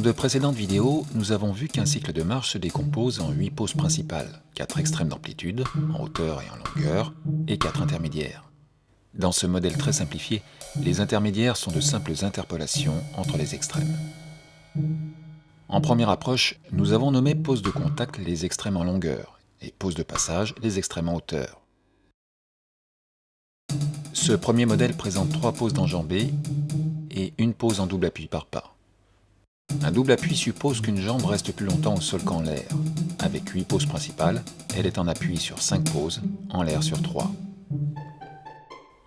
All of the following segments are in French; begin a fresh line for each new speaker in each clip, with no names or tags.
de précédentes vidéos, nous avons vu qu'un cycle de marche se décompose en 8 pauses principales, 4 extrêmes d'amplitude, en hauteur et en longueur, et 4 intermédiaires. Dans ce modèle très simplifié, les intermédiaires sont de simples interpolations entre les extrêmes. En première approche, nous avons nommé pause de contact les extrêmes en longueur, et pause de passage les extrêmes en hauteur. Ce premier modèle présente 3 pauses d'enjambées et une pause en double appui par pas. Un double appui suppose qu'une jambe reste plus longtemps au sol qu'en l'air. Avec 8 pauses principales, elle est en appui sur 5 pauses, en l'air sur 3.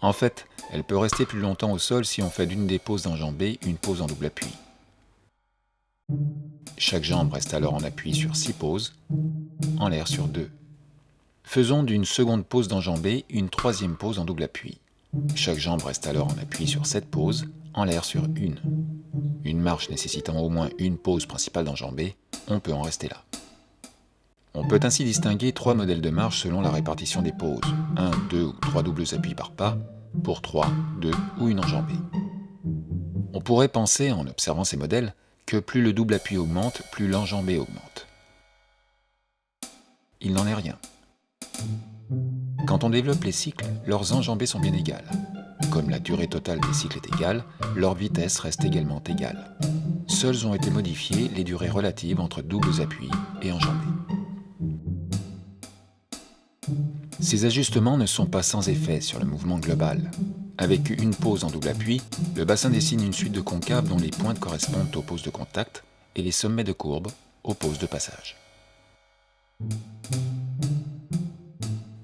En fait, elle peut rester plus longtemps au sol si on fait d'une des pauses d'enjambées une pause en double appui. Chaque jambe reste alors en appui sur 6 pauses, en l'air sur 2. Faisons d'une seconde pause d'enjambée une troisième pause en double appui. Chaque jambe reste alors en appui sur 7 pauses, en l'air sur 1. Une marche nécessitant au moins une pause principale d'enjambée, on peut en rester là. On peut ainsi distinguer 3 modèles de marche selon la répartition des pauses, 1, 2 ou 3 doubles appuis par pas, pour 3, 2 ou une enjambée. On pourrait penser, en observant ces modèles, que plus le double appui augmente, plus l'enjambée augmente. Il n'en est rien. Quand on développe les cycles, leurs enjambées sont bien égales. Comme la durée totale des cycles est égale, leur vitesse reste également égale. Seules ont été modifiées les durées relatives entre doubles appuis et enjambées. Ces ajustements ne sont pas sans effet sur le mouvement global. Avec une pause en double appui, le bassin dessine une suite de concaves dont les pointes correspondent aux poses de contact et les sommets de courbe aux poses de passage.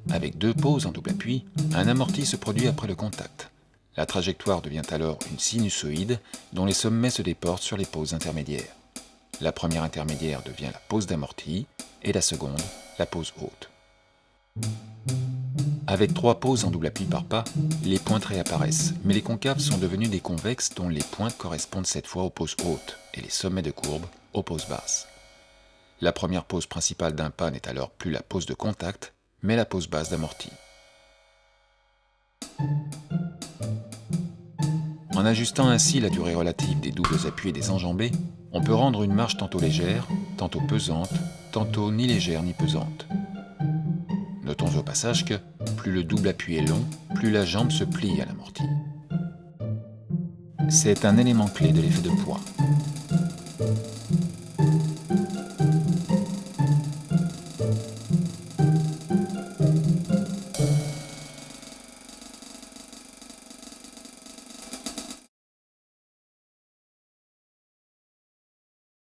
Avec 2 pauses en double appui, un amorti se produit après le contact. La trajectoire devient alors une sinusoïde dont les sommets se déportent sur les pauses intermédiaires. La première intermédiaire devient la pause d'amorti et la seconde, la pause haute. Avec 3 pauses en double appui par pas, les pointes réapparaissent, mais les concaves sont devenues des convexes dont les pointes correspondent cette fois aux pauses hautes et les sommets de courbe aux pauses basses. La première pause principale d'un pas n'est alors plus la pause de contact, mais la pause basse d'amorti. En ajustant ainsi la durée relative des doubles appuis et des enjambées, on peut rendre une marche tantôt légère, tantôt pesante, tantôt ni légère ni pesante. Notons au passage que, plus le double appui est long, plus la jambe se plie à l'amorti. C'est un élément clé de l'effet de poids.